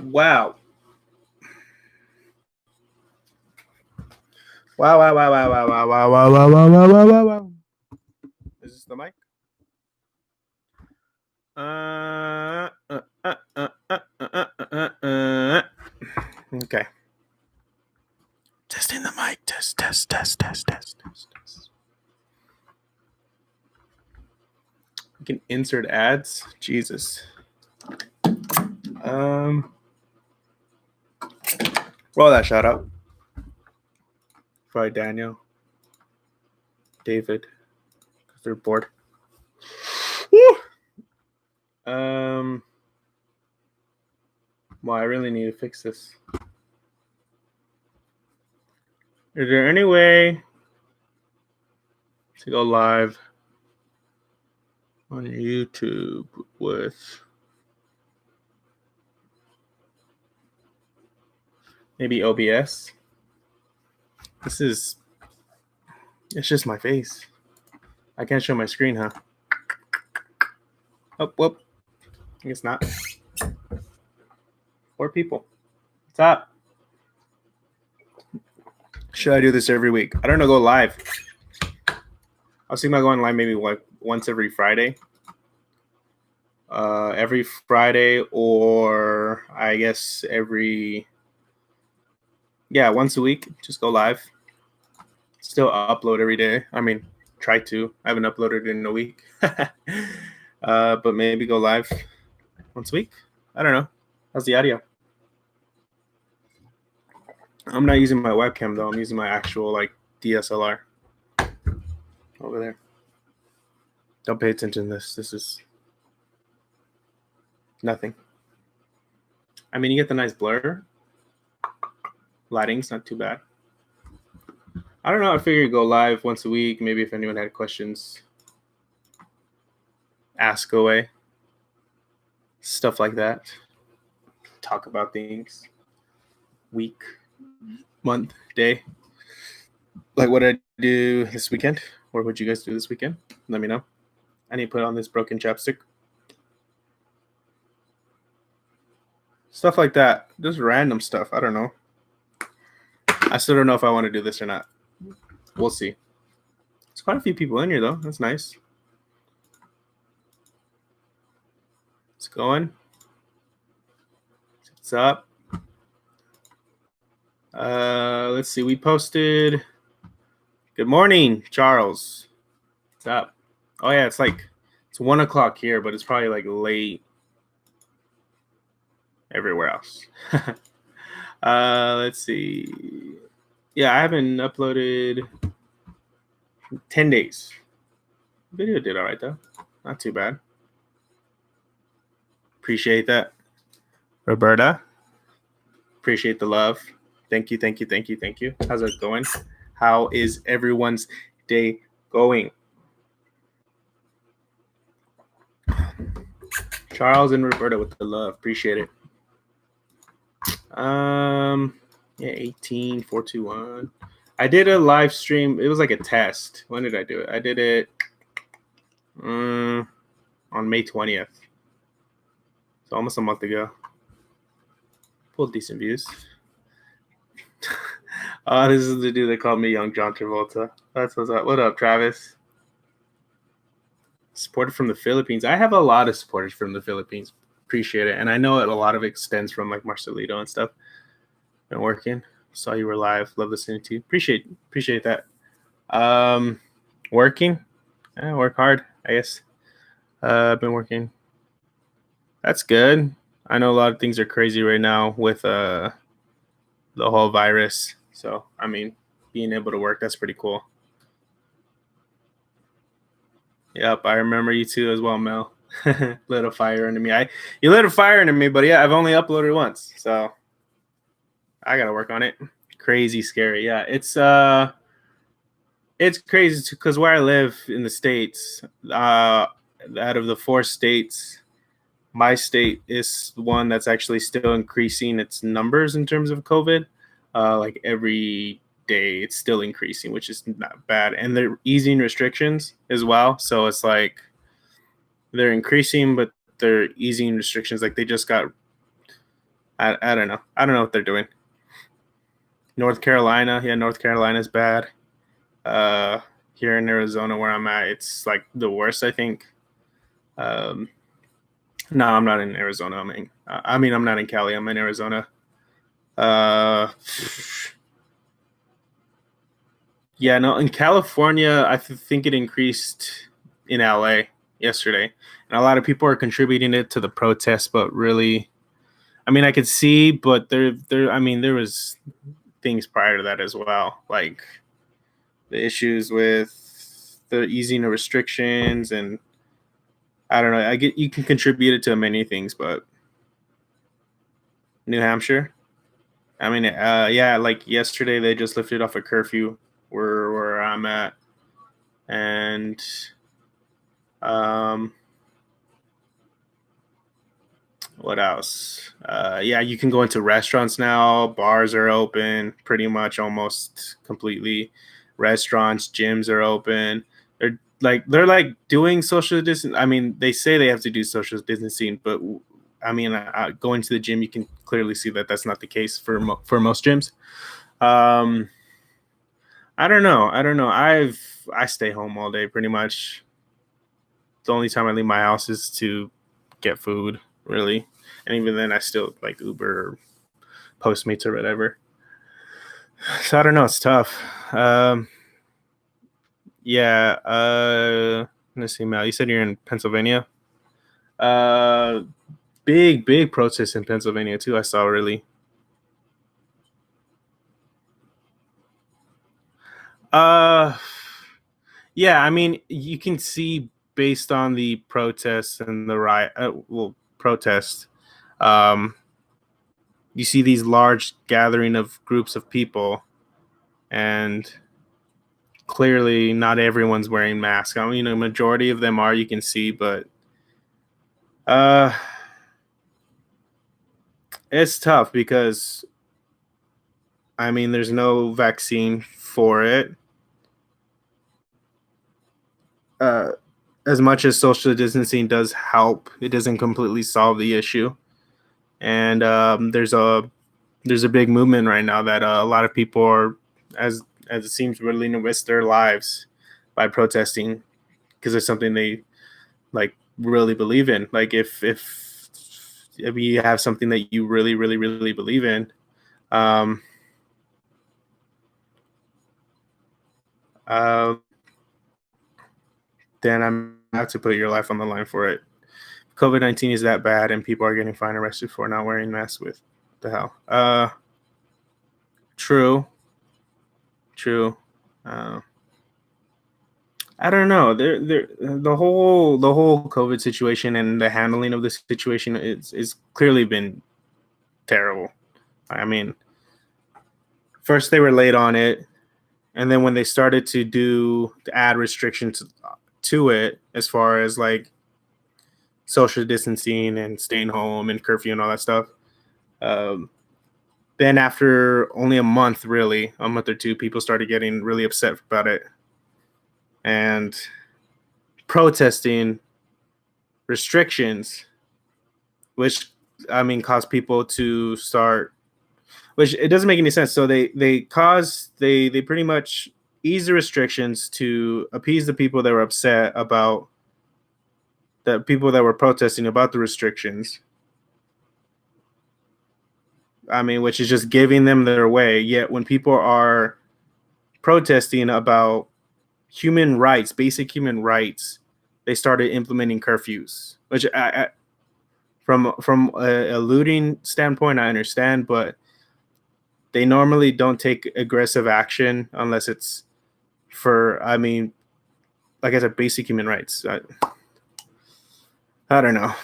Wow. Wow, wow, wow, wow, wow, wow, wow, wow, wow, wow, wow, wow, wow. Is this the mic? Okay. Testing the mic. Test. We can insert ads. Jesus. Roll that shout out. Probably Daniel, David, because they're bored. Woo! Well, I really need to fix this. Is there any way to go live on YouTube with maybe OBS? It's just my face. I can't show my screen, huh? Oh, whoop. I guess not. 4 people. What's up? Should I do this every week? I don't know. Go live. I was thinking about going live maybe like once every Friday. Every Friday, or I guess once a week. Just go live. Still upload every day. I mean, try to. I haven't uploaded in a week. But maybe go live once a week. I don't know. How's the audio? I'm not using my webcam though. I'm using my actual like DSLR over there. Don't pay attention to this. This is nothing. I mean, you get the nice blur. Lighting's not too bad. I don't know. I figured go live once a week. Maybe if anyone had questions, ask away. Stuff like that. Talk about things. Week, month, day. Like what I do this weekend. Or what you guys do this weekend? Let me know. I need to put on this broken chapstick. Stuff like that. Just random stuff. I don't know. I still don't know if I want to do this or not. We'll see. There's quite a few people in here, though. That's nice. It's going. What's up? Let's see. We posted. Good morning, Charles. What's up? Oh, yeah. It's 1 o'clock here, but it's probably like late everywhere else. Let's see. Yeah, I haven't uploaded 10 days. Video did all right, though. Not too bad. Appreciate that. Roberta. Appreciate the love. Thank you. How's it going? How is everyone's day going? Charles and Roberta with the love. Appreciate it. 18, 421. I did a live stream. It was like a test. When did I do it? I did it on May 20th. So almost a month ago. Pulled decent views. This is the dude that called me Young John Travolta. That's what's up. What up, Travis? Supported from the Philippines. I have a lot of supporters from the Philippines. Appreciate it. And I know a lot of it extends from like Marcelito and stuff. Been working. Saw you were live. Love listening to you. Appreciate that. Working. Work hard, I guess. I've been working. That's good. I know a lot of things are crazy right now with the whole virus. So, I mean, being able to work, that's pretty cool. Yep, I remember you too as well, Mel. Lit a fire into me. You lit a fire into me, but yeah, I've only uploaded once, so I gotta work on it. Crazy scary. Yeah, it's crazy because where I live in the States, out of the 4 states, my state is the one that's actually still increasing its numbers in terms of COVID. Like every day, it's still increasing, which is not bad. And they're easing restrictions as well. So it's like they're increasing, but they're easing restrictions. Like they just got I don't know. I don't know what they're doing. North Carolina, yeah, North Carolina's bad. Uh, Here in Arizona, where I'm at, it's like the worst. I think. Um, no, I'm not in Arizona. I mean, I'm not in Cali. I'm in Arizona. Uh, yeah, no, in California, think it increased in LA yesterday, and a lot of people are contributing it to the protests. But really, I mean, I could see, but I mean, there was things prior to that as well, like the issues with the easing of restrictions, and I don't know. I get you can contribute it to many things, but New Hampshire. I mean, yeah, like yesterday they just lifted off a curfew where I'm at, and um, what else? Yeah, you can go into restaurants now. Bars are open pretty much almost completely. Restaurants, gyms are open. They're like doing social distance. I mean, they say they have to do social distancing, but I mean, going to the gym, you can clearly see that that's not the case for most gyms. Um, I don't know. I don't know. I stay home all day pretty much. The only time I leave my house is to get food, really, and even then, I still like Uber or Postmates or whatever. So I don't know. It's tough. Yeah. Let's see, Mal. You said you're in Pennsylvania. Uh, big protests in Pennsylvania too. I saw really. Uh, yeah. I mean, you can see based on the protests and the riot. Protests. Um, you see these large gathering of groups of people, and clearly not everyone's wearing masks. I mean, a majority of them are. You can see, but uh, it's tough because I mean, there's no vaccine for it. Uh, as much as social distancing does help, it doesn't completely solve the issue. And there's a big movement right now that a lot of people are, as it seems, willing to risk their lives by protesting because it's something they like really believe in. Like if you have something that you really believe in, um, uh, then I'm have to put your life on the line for it. COVID-19 is that bad, and people are getting fined, arrested for not wearing masks. With the hell? True, true. Uh, I don't know. The whole COVID situation and the handling of the situation is clearly been terrible. I mean, first they were late on it, and then when they started to add restrictions to it, as far as like social distancing and staying home and curfew and all that stuff. Um, then after only a month or two, people started getting really upset about it and protesting restrictions, which I mean caused people to start. Which it doesn't make any sense. So they pretty much ease the restrictions to appease the people that were upset about the people that were protesting about the restrictions. I mean, which is just giving them their way. Yet when people are protesting about human rights, basic human rights, they started implementing curfews. Which from a looting standpoint, I understand, but they normally don't take aggressive action unless it's for. I mean, like I said, basic human rights. I don't know.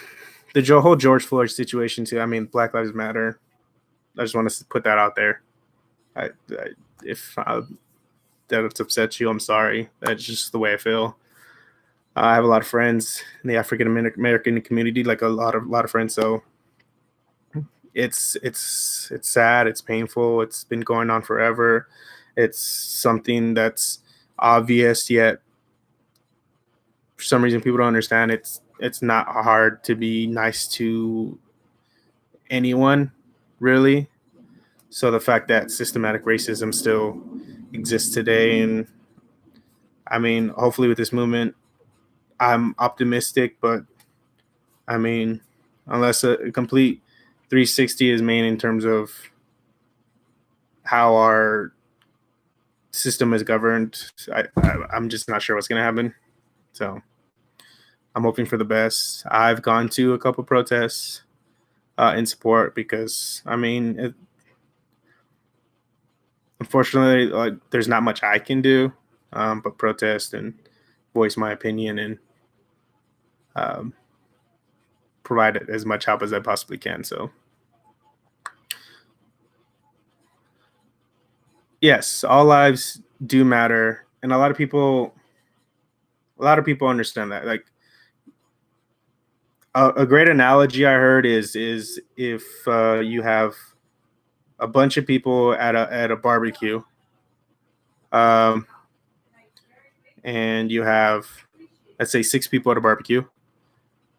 The whole George Floyd situation too. I mean, Black Lives Matter. I just want to put that out there. I if that it's upset you, I'm sorry. That's just the way I feel. I have a lot of friends in the African American community, like a lot of friends. So it's sad. It's painful. It's been going on forever. It's something that's obvious, yet for some reason people don't understand. It's not hard to be nice to anyone. really. So the fact that systematic racism still exists today, and I mean, hopefully with this movement, I'm optimistic, but I mean, unless a complete 360 is made in terms of how our system is governed, I'm just not sure what's going to happen. So I'm hoping for the best. I've gone to a couple protests in support because, I mean, unfortunately, like, there's not much I can do but protest and voice my opinion and provide as much help as I possibly can. So, yes, all lives do matter, and a lot of people understand that. Like a great analogy I heard is if you have a bunch of people at a barbecue, um, and you have, let's say, 6 people at a barbecue.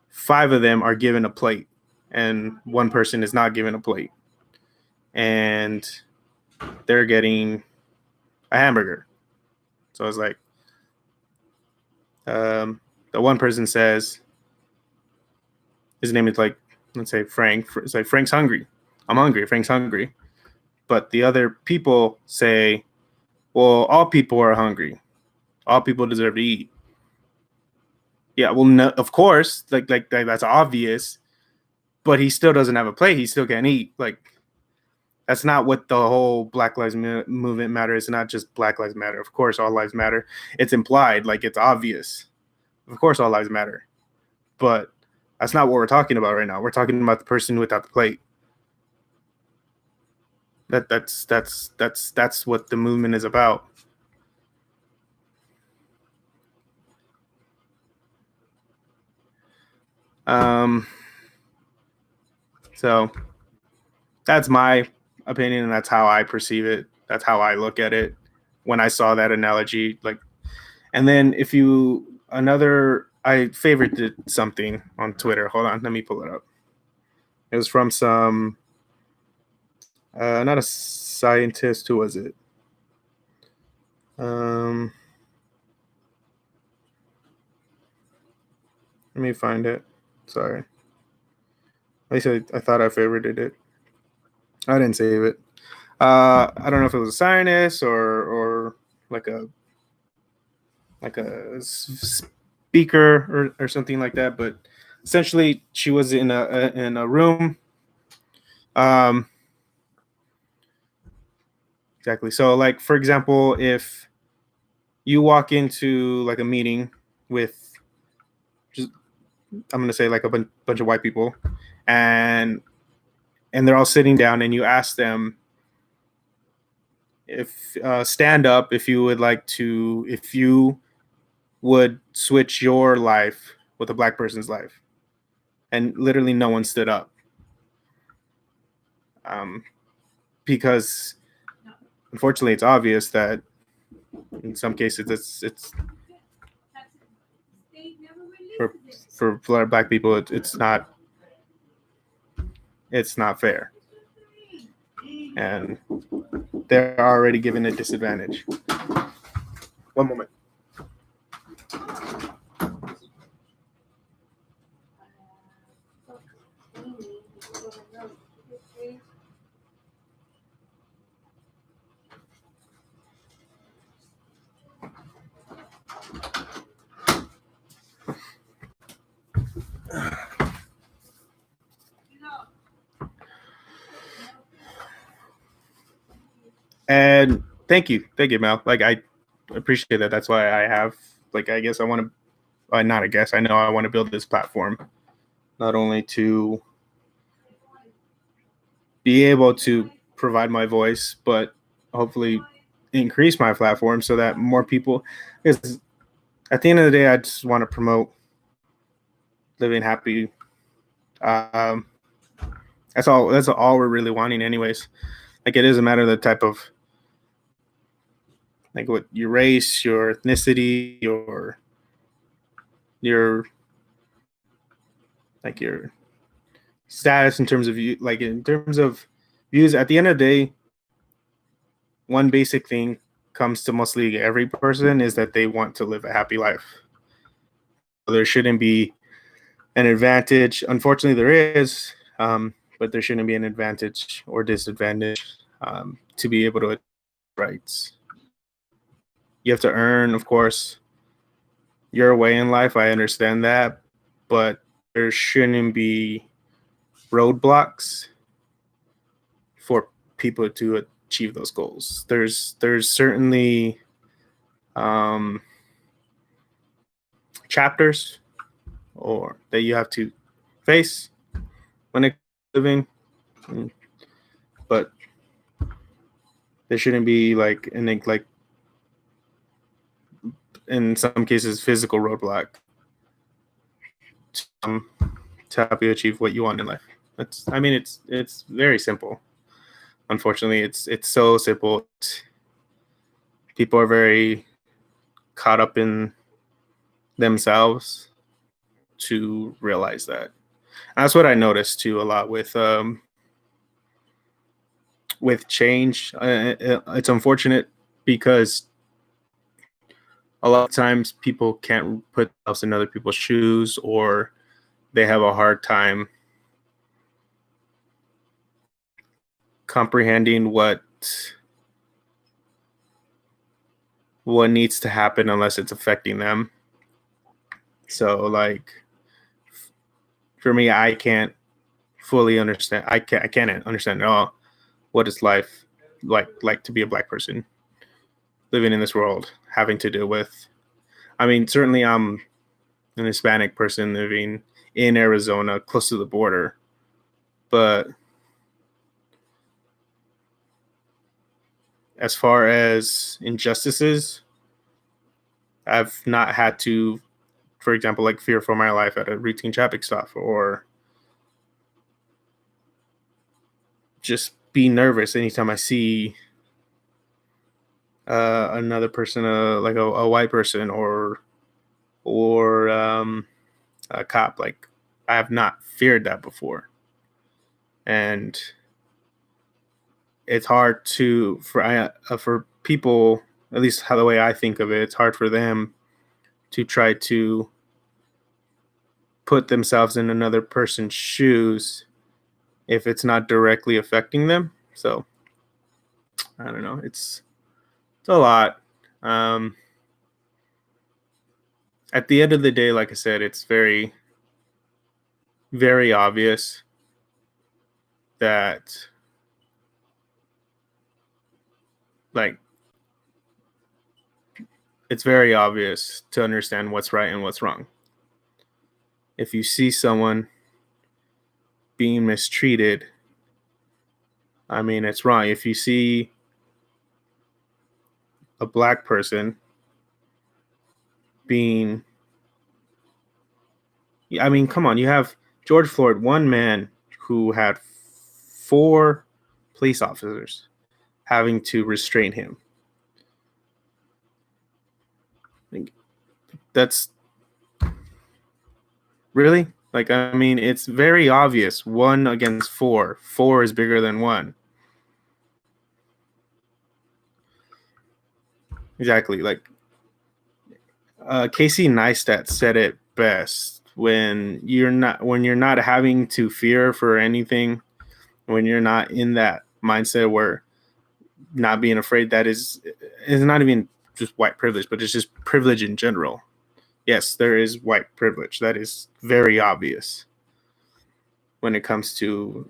5 of them are given a plate, and 1 person is not given a plate, and they're getting a hamburger. So it's like, the one person says, his name is like, let's say Frank. It's like, Frank's hungry. I'm hungry. Frank's hungry. But the other people say, well, all people are hungry. All people deserve to eat. Yeah, well, no, of course, like that's obvious. But he still doesn't have a plate. He still can't eat. Like, that's not what the whole Black Lives movement matter. It's not just Black Lives Matter. Of course, all lives matter. It's implied, like it's obvious. Of course, all lives matter. But that's not what we're talking about right now. We're talking about the person without the plate. That's what the movement is about. So that's my opinion, and that's how I perceive it. That's how I look at it when I saw that analogy. Like, and then I favorited something on Twitter. Hold on, let me pull it up. It was from some, not a scientist. Who was it? Let me find it. Sorry. I said I thought I favorited it. I didn't save it. I don't know if it was a scientist or like a speaker or something like that. But essentially, she was in a room. Exactly. So, like, for example, if you walk into like a meeting with, just, I'm gonna say, like a bunch of white people, and they're all sitting down, and you ask them if stand up if you would switch your life with a black person's life, and literally no one stood up, because unfortunately it's obvious that in some cases it's for black people it's not fair, and they're already given a disadvantage. One moment. And thank you, Mel. Like, I appreciate that. That's why I have, like, I guess I want to, not I guess, I know I want to build this platform, not only to be able to provide my voice, but hopefully increase my platform so that more people, because at the end of the day, I just want to promote living happy. That's all we're really wanting anyways. Like, it is a matter of the type of, like, what your race, your ethnicity, your like your status in terms of you, like in terms of Because at the end of the day, one basic thing comes to mostly every person is that they want to live a happy life. There shouldn't be an advantage. Unfortunately, there is, but there shouldn't be an advantage or disadvantage to be able to achieve rights. You have to earn, of course, your way in life. I understand that, but there shouldn't be roadblocks for people to achieve those goals. There's certainly um, chapters or that you have to face when it living, but there shouldn't be like in some cases physical roadblock to help you achieve what you want in life. It's very simple. Unfortunately, it's so simple. People are very caught up in themselves to realize that. And that's what I noticed too a lot with change. It's unfortunate because a lot of times people can't put themselves in other people's shoes, or they have a hard time comprehending what needs to happen unless it's affecting them. So like for me, I can't fully understand. I can't understand at all what is life like to be a Black person living in this world, having to deal with. I mean, certainly I'm an Hispanic person living in Arizona, close to the border, but as far as injustices, I've not had to, for example, like fear for my life at a routine traffic stop, or just be nervous anytime I see another person, like a white person or a cop. Like I have not feared that before, and it's hard for people, at least how the way I think of it, it's hard for them to try to put themselves in another person's shoes if it's not directly affecting them. So I don't know. It's a lot. Um, at the end of the day, like I said, it's very, very obvious that like it's very obvious to understand what's right and what's wrong. If you see someone being mistreated, I mean, it's wrong. If you see a Black person being, I mean, come on, you have George Floyd, one man who had 4 police officers having to restrain him. That's really, like, I mean, it's very obvious. 1 against 4. 4 is bigger than 1. Exactly. Like Casey Neistat said it best. When you're not having to fear for anything, when you're not in that mindset where not being afraid, that is not even just white privilege, but it's just privilege in general. Yes, there is white privilege. That is very obvious when it comes to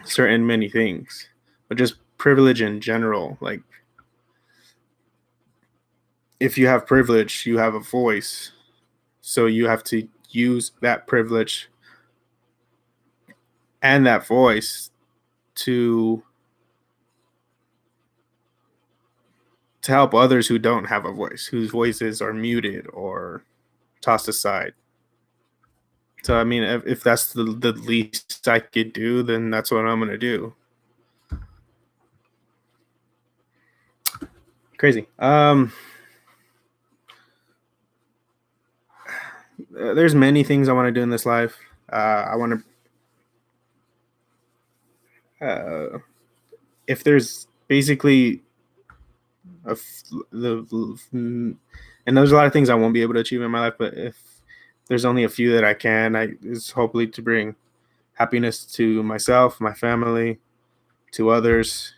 certain many things, but just privilege in general. Like if you have privilege, you have a voice. So you have to use that privilege and that voice to help others who don't have a voice, whose voices are muted or tossed aside. So I mean, if that's the least I could do, then that's what I'm gonna do. Crazy. There's many things I want to do in this life. I want to uh, if there's basically and there's a lot of things I won't be able to achieve in my life, but if there's only a few that I can, it's hopefully to bring happiness to myself, my family, to others,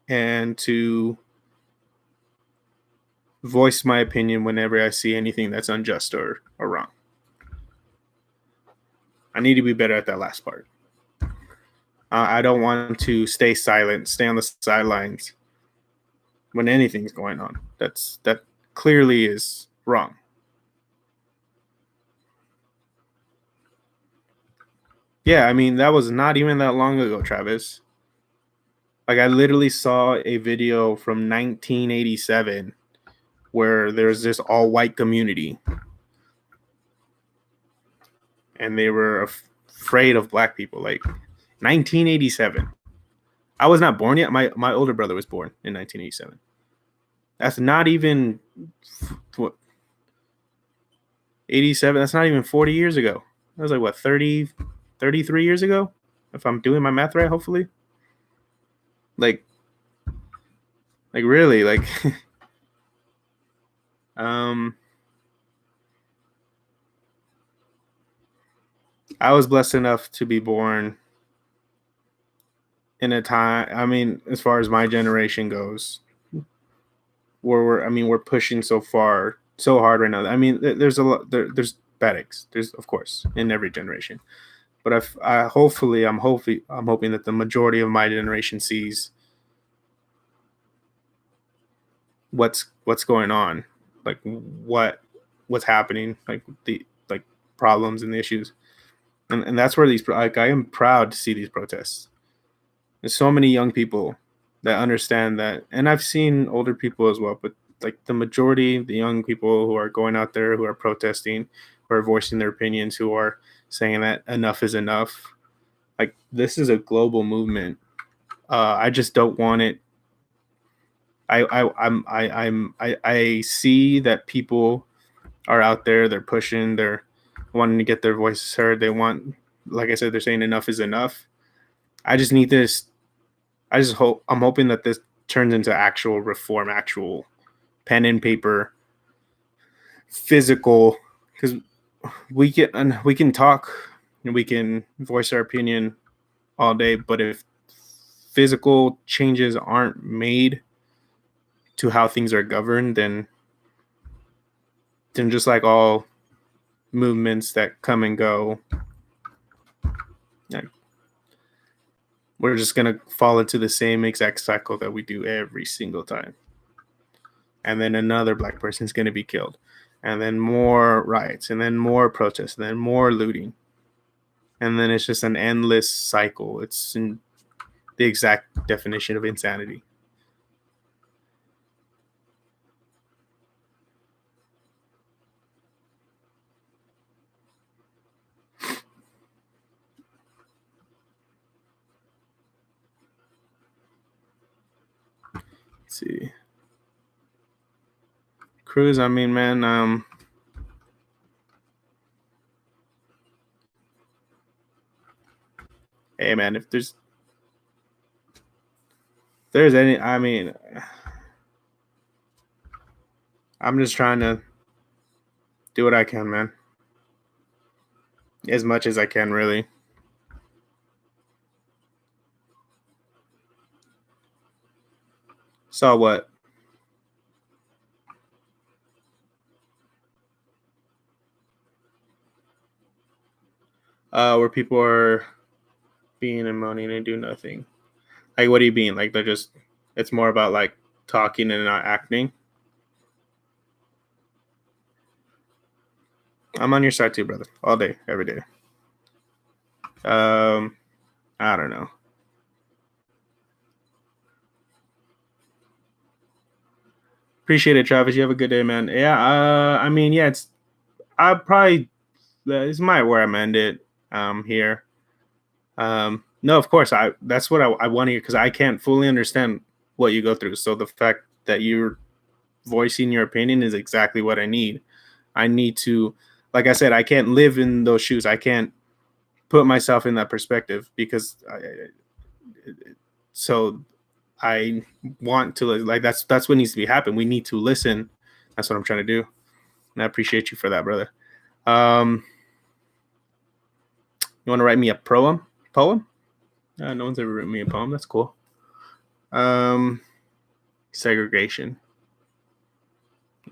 and to voice my opinion whenever I see anything that's unjust or wrong. I need to be better at that last part. I don't want to stay silent, stay on the sidelines when anything's going on. That clearly is wrong. Yeah, I mean, that was not even that long ago, Travis. Like, I literally saw a video from 1987 where there's this all white community and they were afraid of black people. Like, 1987. I was not born yet. My older brother was born in 1987. That's not even what 87. That's not even 40 years ago. That was like what 33 years ago, if I'm doing my math right. Hopefully, like really, like I was blessed enough to be born in a time. I mean, as far as my generation goes, where we're pushing so hard right now. I mean, there's a lot. There's bad eggs. There's, of course, in every generation. But I'm hoping that the majority of my generation sees what's going on, like what's happening, like the problems and the issues, and that's where these, like, I am proud to see these protests. There's so many young people that understand that, and I've seen older people as well, but like the majority, the young people who are going out there, who are protesting, who are voicing their opinions, who are saying that enough is enough. Like, this is a global movement. I just don't want it. I see that people are out there. They're pushing. They're wanting to get their voices heard. They want, like I said, they're saying enough is enough. I just need this. I'm hoping that this turns into actual reform, actual pen and paper, physical, because we can talk and we can voice our opinion all day, but if physical changes aren't made to how things are governed, then just like all movements that come and go, we're just gonna fall into the same exact cycle that we do every single time. And then another black person is gonna be killed, and then more riots, and then more protests, and then more looting, and then it's just an endless cycle. It's in the exact definition of insanity. Let's see. Cruz, I mean, man, hey, man, if there's any, I mean, I'm just trying to do what I can, man, as much as I can, really. Saw what? Where people are being and moaning and do nothing. Like, what do you mean? Like, it's more about like talking and not acting. I'm on your side too, brother. All day, every day. I don't know. Appreciate it, Travis. You have a good day, man. Yeah. I mean, yeah. I probably this might where I'm ended. Here. No, of course. That's what I want to hear, because I can't fully understand what you go through. So the fact that you're voicing your opinion is exactly what I need. I need to, like I said, I can't live in those shoes. I can't put myself in that perspective, because So I want to like that's what needs to be happening. We need to listen. That's what I'm trying to do, and I appreciate you for that, brother. You want to write me a poem? Poem? No one's ever written me a poem. That's cool. Segregation.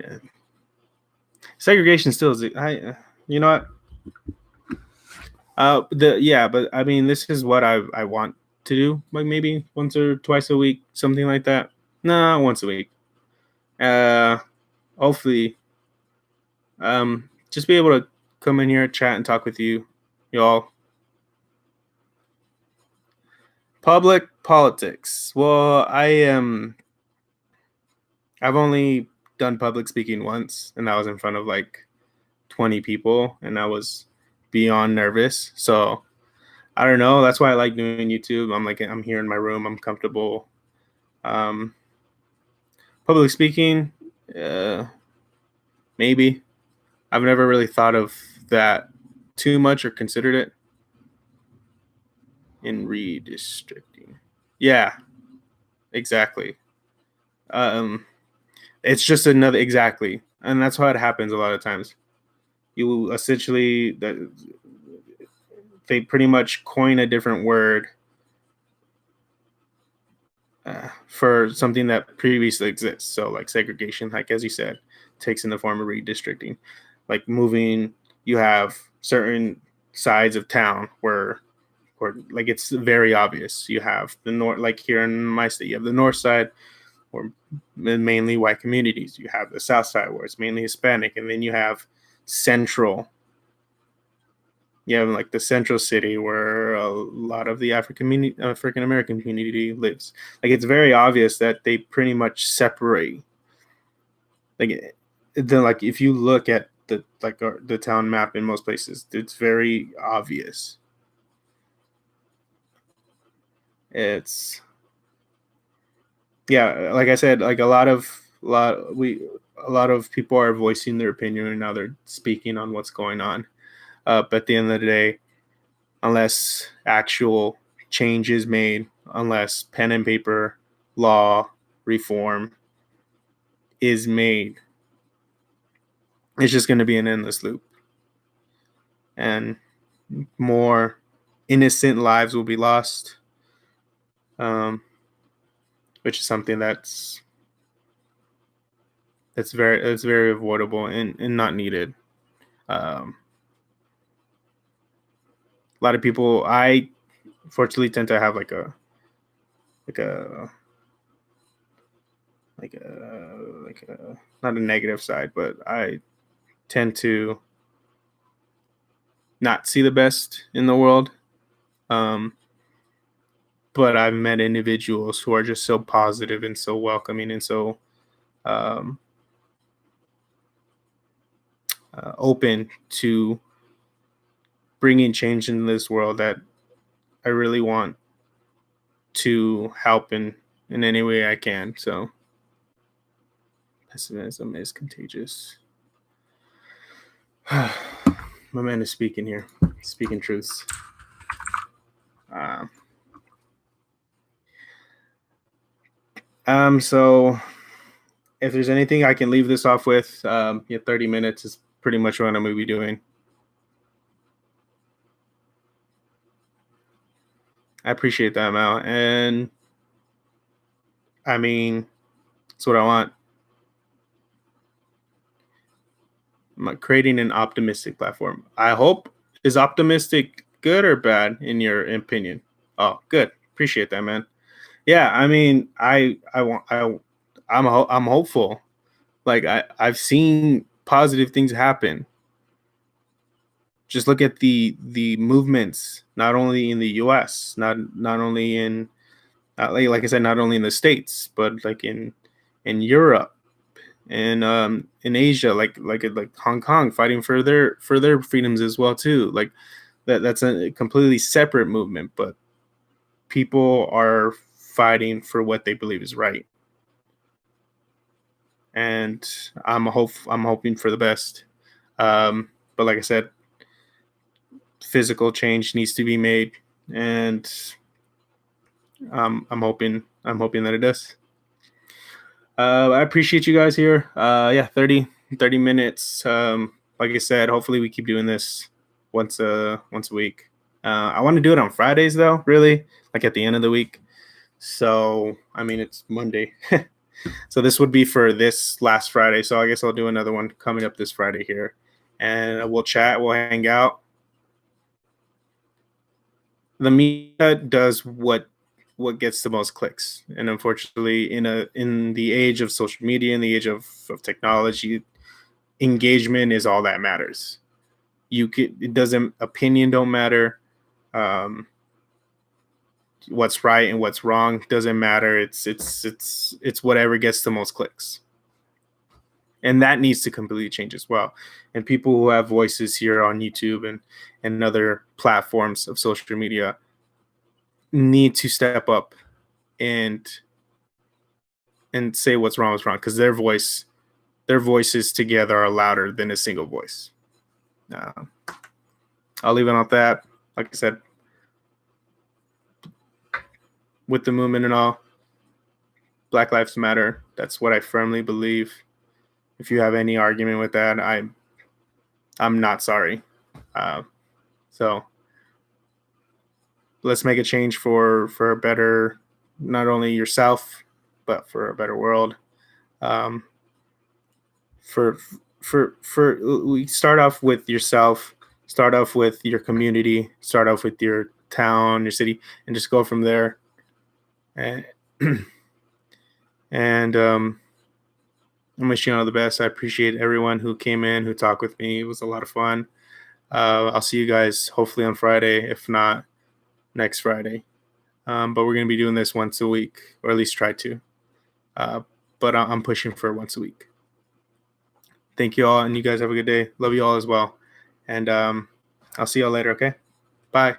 Yeah. Segregation still is. You know what? But I mean, this is what I want to do. Like maybe once or twice a week, something like that. No, once a week. Hopefully, just be able to come in here, chat, and talk with y'all. Public politics. Well, I've only done public speaking once, and that was in front of like 20 people, and I was beyond nervous. So I don't know. That's why I like doing YouTube. I'm here in my room. I'm comfortable. Public speaking, maybe. I've never really thought of that too much or considered it. In redistricting. Yeah, exactly. It's just another exactly, and that's how it happens a lot of times. You essentially they pretty much coin a different word for something that previously exists. So like segregation, like as you said, takes in the form of redistricting. Like moving, you have certain sides of town where like it's very obvious. You have the north, like here in my state, you have the north side, or mainly white communities. You have the south side where it's mainly Hispanic, and then you have central. You have like the central city where a lot of the African American community lives. Like it's very obvious that they pretty much separate. Like then, like if you look at the town map in most places, it's very obvious. It's yeah, like I said, like a lot of people are voicing their opinion and now they're speaking on what's going on. But at the end of the day, unless actual change is made, unless pen and paper law reform is made, it's just going to be an endless loop. And more innocent lives will be lost, which is something that's very avoidable and not needed. A lot of people, I fortunately tend to have like a not a negative side, but I tend to not see the best in the world. But I've met individuals who are just so positive and so welcoming and so open to bringing change into this world that I really want to help in any way I can. So pessimism is contagious. My man is speaking here, speaking truths. So if there's anything I can leave this off with, 30 minutes is pretty much what I'm going to be doing. I appreciate that, Mal. And I mean, that's what I want. I'm creating an optimistic platform. I hope. Is optimistic good or bad in your opinion? Oh, good. Appreciate that, man. Yeah, I mean, I'm hopeful. Like I've seen positive things happen. Just look at the movements, not only in the U.S., not only in, like I said, not only in the States, but like in Europe and in Asia, like Hong Kong fighting for their freedoms as well too. Like that's a completely separate movement, but people are fighting for what they believe is right. And I'm hoping for the best. But like I said, physical change needs to be made, and I'm hoping that it does. I appreciate you guys here. Yeah, 30 minutes. Like I said, hopefully we keep doing this once a week. I want to do it on Fridays though, really, like at the end of the week. So I mean, it's Monday, so this would be for this last Friday. So I guess I'll do another one coming up this Friday here, and we'll chat, we'll hang out. The media does what gets the most clicks, and unfortunately, in the age of social media, in the age of technology, engagement is all that matters. It doesn't, opinion don't matter. Um, what's right and what's wrong doesn't matter. It's whatever gets the most clicks, and that needs to completely change as well. And people who have voices here on YouTube and other platforms of social media need to step up and say what's wrong, because their voices together are louder than a single voice. Uh, I'll leave it on that. Like I said, with the movement and all, Black Lives Matter. That's what I firmly believe. If you have any argument with that, I'm not sorry. So let's make a change for a better, not only yourself, but for a better world. For we start off with yourself, start off with your community, start off with your town, your city, and just go from there. And and I'm wishing you all the best. I appreciate everyone who came in, who talked with me. It was a lot of fun. I'll see you guys hopefully on Friday, if not next Friday. But we're going to be doing this once a week, or at least try to. But I'm pushing for once a week. Thank you all, and you guys have a good day. Love you all as well. And I'll see y'all later, okay? Bye.